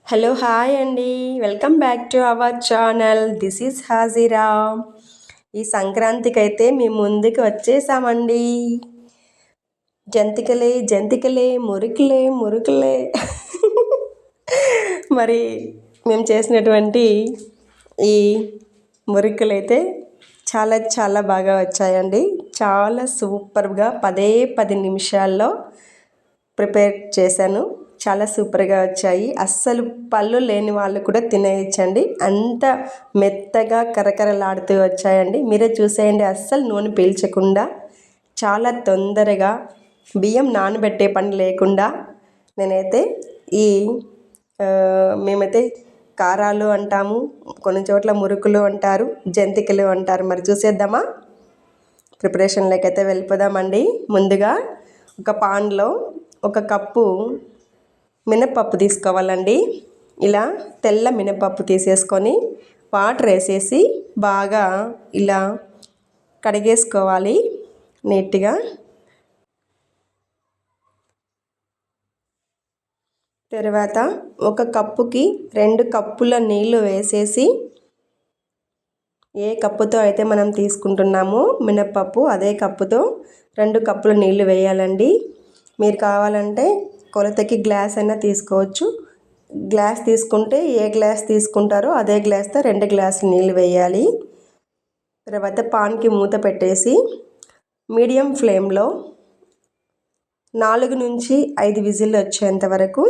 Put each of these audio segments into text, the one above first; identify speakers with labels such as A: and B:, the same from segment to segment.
A: Hello hi అండి. Welcome back to our channel. This is Hajira. ఈ సంక్రాంతికి అయితే మేము ముందుకు వచ్చేసామండి. జంతికలే జంతికలే మురుకులే మురుకులే మరి మేము చేసినటువంటి ఈ మురుకులు అయితే చాలా చాలా బాగా వచ్చాయండి. చాలా సూపర్గా 10 నిమిషాల్లో ప్రిపేర్ చేశాను. చాలా సూపర్గా వచ్చాయి. అస్సలు పళ్ళు లేని వాళ్ళు కూడా తినేయచ్చండి. అంత మెత్తగా కరకరలాడుతూ వచ్చాయండి. మీరే చూసేయండి. అస్సలు నూనె పీల్చకుండా చాలా తొందరగా బియ్యం నానబెట్టే పని లేకుండా నేనైతే ఈ మేమైతే కారాలు అంటాము, కొన్ని చోట్ల మురుకులు అంటారు, జంతికలు అంటారు. మరి చూసేద్దామా? ప్రిపరేషన్లోకి అయితే వెళ్ళిపోదామండి. ముందుగా ఒక పాన్లో 1 కప్పు మినప్పప్పు తీసుకోవాలండి. ఇలా తెల్ల మినప్పప్పు తీసేసుకొని వాటర్ వేసేసి బాగా ఇలా కడిగేసుకోవాలి నీట్గా. తర్వాత 1 కప్పుకి 2 కప్పుల నీళ్లు వేసేసి, ఏ కప్పుతో అయితే మనం తీసుకుంటున్నామో మినప్పప్పు అదే కప్పుతో 2 కప్పుల నీళ్లు వేయాలండి. మీరు కావాలంటే కొలతకి గ్లాస్ అయినా తీసుకోవచ్చు. గ్లాస్ తీసుకుంటే ఏ గ్లాస్ తీసుకుంటారో అదే గ్లాస్తో 2 గ్లాసులు నీళ్ళు వేయాలి. తర్వాత పాన్కి మూత పెట్టేసి మీడియం ఫ్లేమ్లో 4 నుంచి 5 విజిల్లు వచ్చేంత వరకు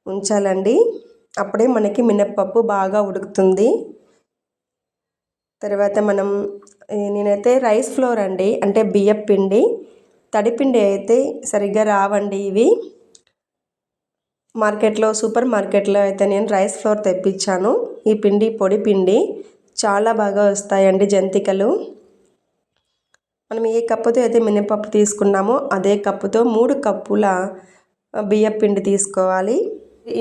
A: ఉంచాలండి. అప్పుడే మనకి మినప్పప్పు బాగా ఉడుకుతుంది. తర్వాత నేనైతే రైస్ ఫ్లోర్ అండి, అంటే బియ్యం పిండి. తడిపిండి అయితే సరిగ్గా రావండి ఇవి. సూపర్ మార్కెట్లో అయితే నేను రైస్ ఫ్లోర్ తెప్పించాను. ఈ పిండి పొడి పిండి చాలా బాగా వస్తాయండి జంతికలు. మనం ఏ కప్పుతో అయితే మినపప్పు తీసుకున్నామో అదే కప్పుతో 3 కప్పుల బియ్యం పిండి తీసుకోవాలి.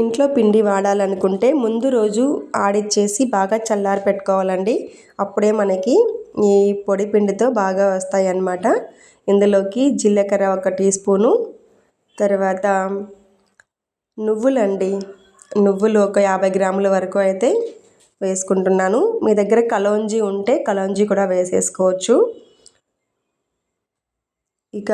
A: ఇంట్లో పిండి వాడాలనుకుంటే ముందు రోజు ఆడిచ్చేసి బాగా చల్లారి పెట్టుకోవాలండి. అప్పుడే మనకి ఈ పొడి పిండితో బాగా వస్తాయి అన్నమాట. ఇందులోకి జీలకర్ర 1 టీ స్పూను, తర్వాత నువ్వులండి, నువ్వులు ఒక 50 గ్రాముల వరకు అయితే వేసుకుంటున్నాను. మీ దగ్గర కలోంజీ ఉంటే కలోంజీ కూడా వేసేసుకోవచ్చు. ఇక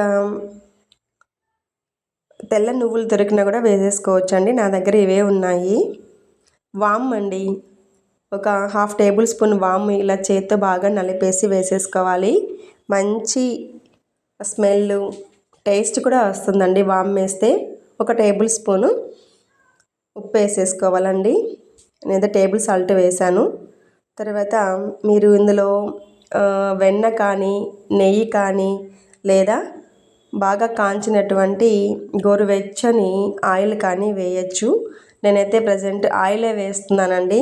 A: తెల్ల నువ్వులు దొరికినా కూడా వేసేసుకోవచ్చు అండి. నా దగ్గర ఇవే ఉన్నాయి. వామ్ అండి, ఒక 1/2 టేబుల్ స్పూన్ వామ్ ఇలా చేత్తో బాగా నలిపేసి వేసేసుకోవాలి. మంచి స్మెల్, టేస్ట్ కూడా వస్తుందండి వామ్ వేస్తే. 1 టేబుల్ స్పూను ఉప్పు వేసేసుకోవాలండి. నేను టేబుల్ సాల్ట్ వేసాను. తర్వాత మీరు ఇందులో వెన్న కానీ నెయ్యి కానీ లేదా బాగా కాంచినటువంటి గోరువెచ్చని ఆయిల్ కానీ వేయచ్చు. నేనైతే ప్రజెంట్ ఆయిలే వేస్తున్నానండి.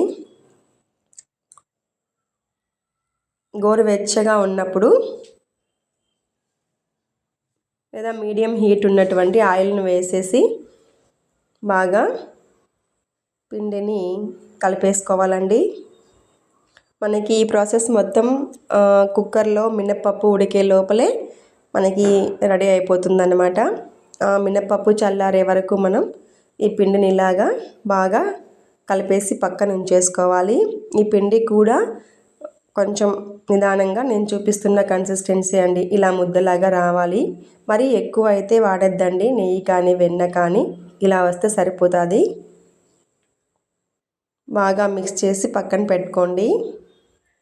A: గోరువెచ్చగా ఉన్నప్పుడు లేదా మీడియం హీట్ ఉన్నటువంటి ఆయిల్ను వేసేసి బాగా పిండిని కలిపేసుకోవాలండి. మనకి ఈ ప్రాసెస్ మొత్తం కుక్కర్లో మినప్పప్పు ఉడికే లోపలే మనకి రెడీ అయిపోతుందన్నమాట. మినప్పప్పు చల్లారే వరకు మనం ఈ పిండిని ఇలాగా బాగా కలిపేసి పక్కన ఉంచేసుకోవాలి. ఈ పిండి కూడా కొంచెం నిదానంగా నేను చూపిస్తున్న కన్సిస్టెన్సీ అండి, ఇలా ముద్దలాగా రావాలి. మరి ఎక్కువ అయితే వాడద్దండి. నెయ్యి కానీ వెన్న కానీ ఇలా వస్తే సరిపోతుంది. బాగా మిక్స్ చేసి పక్కన పెట్టుకోండి.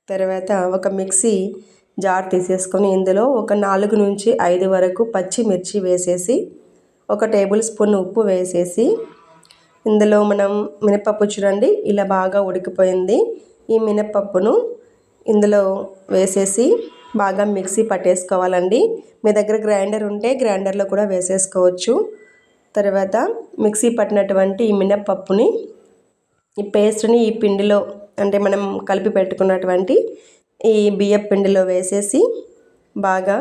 A: తర్వాత ఒక మిక్సీ జార్ తీసేసుకొని ఇందులో ఒక 4 నుంచి 5 వరకు పచ్చిమిర్చి వేసేసి 1 టేబుల్ స్పూన్ ఉప్పు వేసేసి ఇందులో మనం మినపప్పు చూడండి ఇలా బాగా ఉడికిపోయింది. ఈ మినపప్పును ఇందులో వేసేసి బాగా మిక్సీ పట్టేసుకోవాలండి. మీ దగ్గర గ్రైండర్ ఉంటే గ్రైండర్లో కూడా వేసేసుకోవచ్చు. తర్వాత మిక్సీ పట్టినటువంటి ఈ మినపప్పుని, ఈ పేస్ట్ని ఈ పిండిలో, అంటే మనం కలిపి పెట్టుకున్నటువంటి ఈ బియ్యం పిండిలో వేసేసి బాగా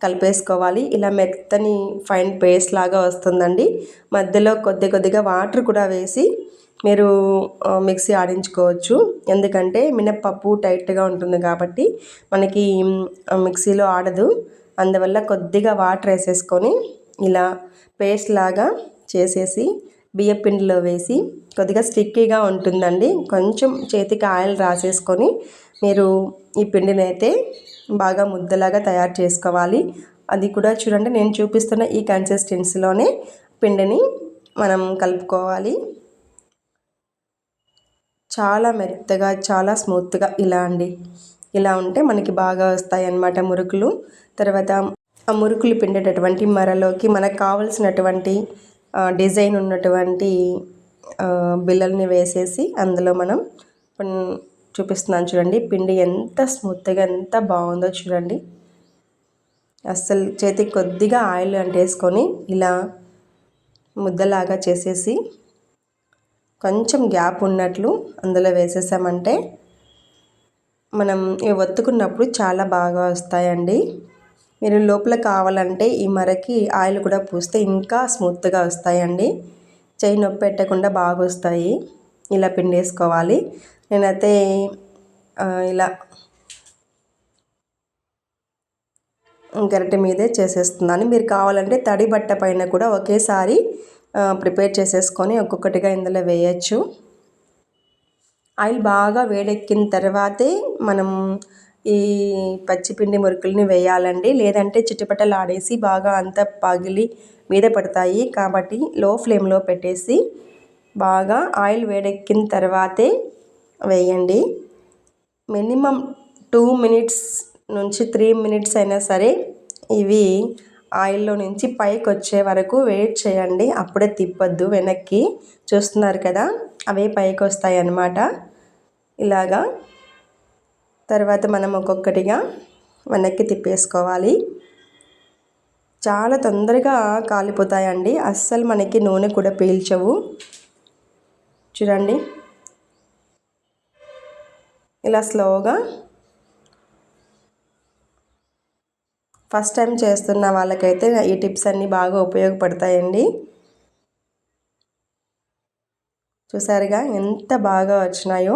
A: కలిపేసుకోవాలి. ఇలా మెత్తని ఫైన్ పేస్ట్ లాగా వస్తుందండి. మధ్యలో కొద్దిగా వాటర్ కూడా వేసి మీరు మిక్సీ ఆడించుకోవచ్చు. ఎందుకంటే మినప్పప్పు టైట్గా ఉంటుంది కాబట్టి మనకి మిక్సీలో ఆడదు. అందువల్ల కొద్దిగా వాటర్ వేసేసుకొని ఇలా పేస్ట్ లాగా చేసేసి బియ్య పిండిలో వేసి కొద్దిగా స్టిక్కీగా ఉంటుందండి. కొంచెం చేతికి ఆయిల్ రాసేసుకొని మీరు ఈ పిండిని అయితే బాగా ముద్దలాగా తయారు చేసుకోవాలి. అది కూడా చూడండి, నేను చూపిస్తున్న ఈ కన్సిస్టెన్సీలోనే పిండిని మనం కలుపుకోవాలి. చాలా మెత్తగా, చాలా స్మూత్గా ఇలా ఉంటే మనకి బాగా వస్తాయి అన్నమాట మురుకులు. తర్వాత ఆ మురుకులు పిండేటటువంటి మరలోకి మనకు కావలసినటువంటి డిజైన్ ఉన్నటువంటి బిళ్ళల్ని వేసేసి అందులో మనం చూపిస్తున్నాను చూడండి, పిండి ఎంత స్మూత్గా ఎంత బాగుందో చూడండి. అస్సలు చేతికి కొద్దిగా ఆయిల్ అంటేసుకొని ఇలా ముద్దలాగా చేసేసి కొంచెం గ్యాప్ ఉన్నట్లు అందులో వేసేసామంటే మనం ఇవి ఒత్తుకున్నప్పుడు చాలా బాగా వస్తాయండి. మీరు లోపల కావాలంటే ఈ మరకి ఆయిల్ కూడా పూస్తే ఇంకా స్మూత్గా వస్తాయండి. చేయి నొప్పి పెట్టకుండా బాగా వస్తాయి. ఇలా పిండేసుకోవాలి. నేనైతే ఇలా గరిటె మీదే చేసేస్తున్నాను. మీరు కావాలంటే తడి బట్ట పైన కూడా ఒకేసారి ప్రిపేర్ చేసేసుకొని ఒక్కొక్కటిగా ఇందులో వేయచ్చు. ఆయిల్ బాగా వేడెక్కిన తర్వాతే మనం ఈ పచ్చిపిండి మురుకుల్ని వేయాలండి. లేదంటే చిటపటలాడేసి బాగా అంతా పగిలి మీద పడతాయి. కాబట్టి లో ఫ్లేమ్లో పెట్టేసి బాగా ఆయిల్ వేడెక్కిన తర్వాతే వేయండి. మినిమం 2 మినిట్స్ నుంచి 3 మినిట్స్ అయినా సరే ఇవి ఆయిల్లో నుంచి పైకి వచ్చే వరకు వెయిట్ చేయండి. అప్పుడే తిప్పొద్దు వెనక్కి. చూస్తున్నారు కదా, అవే పైకి వస్తాయి అన్నమాట. ఇలాగా తర్వాత మనం ఒక్కొక్కటిగా వెనక్కి తిప్పేసుకోవాలి. చాలా తొందరగా కాలిపోతాయండి. అస్సలు మనకి నూనె కూడా పీల్చవు. చూడండి, ఇలా స్లోగా ఫస్ట్ టైం చేస్తున్న వాళ్ళకైతే ఈ టిప్స్ అన్నీ బాగా ఉపయోగపడతాయండి. చూసారుగా ఎంత బాగా వచ్చినాయో.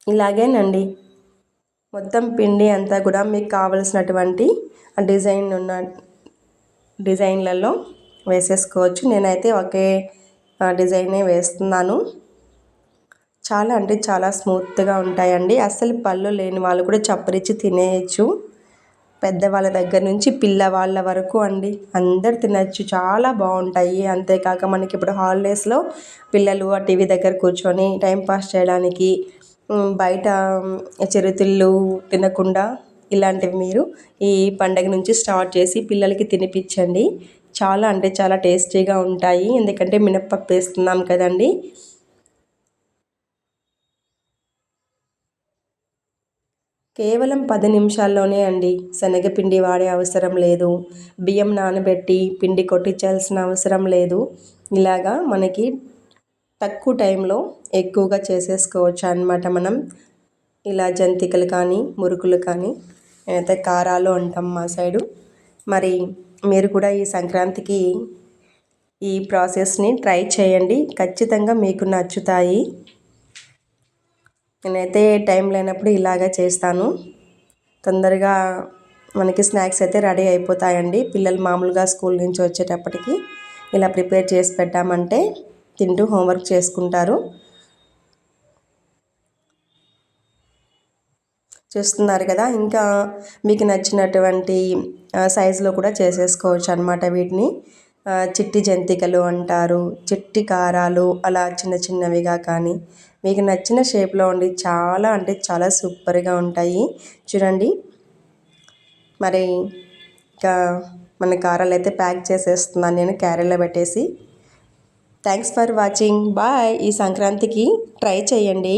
A: ఇలాగేనండి మొత్తం పిండి అంతా కూడా మీకు కావలసినటువంటి డిజైన్ ఉన్న డిజైన్లలో వేసేసుకోవచ్చు. నేనైతే ఒకే డిజైనే వేస్తున్నాను. చాలా అంటే చాలా స్మూత్గా ఉంటాయండి. అస్సలు పళ్ళు లేని వాళ్ళు కూడా చప్పరించి తినేయచ్చు. పెద్దవాళ్ళ దగ్గర నుంచి పిల్లవాళ్ళ వరకు అండి అందరు తినచ్చు. చాలా బాగుంటాయి. అంతేకాక మనకి ఇప్పుడు హాలిడేస్లో పిల్లలు ఆ టీవీ దగ్గర కూర్చొని టైంపాస్ చేయడానికి బయట చిరుతిళ్ళు తినకుండా ఇలాంటివి మీరు ఈ పండగ నుంచి స్టార్ట్ చేసి పిల్లలకి తినిపించండి. చాలా అంటే చాలా టేస్టీగా ఉంటాయి. ఎందుకంటే మినప్పప్పు వేస్తున్నాం కదండి. కేవలం 10 నిమిషాల్లోనే అండి. శనగపిండి వాడే అవసరం లేదు. బియ్యం నానబెట్టి పిండి కొట్టించాల్సిన అవసరం లేదు. ఇలాగా మనకి తక్కువ టైంలో ఎక్కువగా చేసేసుకోవచ్చు అన్నమాట. మనం ఇలా జంతికలు కానీ మురుకులు కానీ అయితే కారాలు అంటాం మా సైడు. మరి మీరు కూడా ఈ సంక్రాంతికి ఈ ప్రాసెస్ని ట్రై చేయండి. ఖచ్చితంగా మీకు నచ్చుతాయి. నేనైతే టైం లేనప్పుడు ఇలాగే చేస్తాను. తొందరగా మనకి స్నాక్స్ అయితే రెడీ అయిపోతాయండి. పిల్లలు మామూలుగా స్కూల్ నుంచి వచ్చేటప్పటికి ఇలా ప్రిపేర్ చేసి పెట్టామంటే తింటూ హోంవర్క్ చేసుకుంటారు. చూస్తున్నారు కదా, ఇంకా మీకు నచ్చినటువంటి సైజులో కూడా చేసేసుకోవచ్చు అన్నమాట. వీటిని చిట్టి జంతికలు అంటారు, చిట్టి కారాలు, అలా చిన్న చిన్నవిగా కానీ మీకు నచ్చిన షేప్లో ఉండి చాలా అంటే చాలా సూపర్గా ఉంటాయి. చూడండి, మరి ఇంకా మన కారాలు అయితే ప్యాక్ చేసేస్తున్నాను నేను క్యారీలో పెట్టేసి. Thanks for watching. బాయ్. ఈ సంక్రాంతికి ట్రై చేయండి.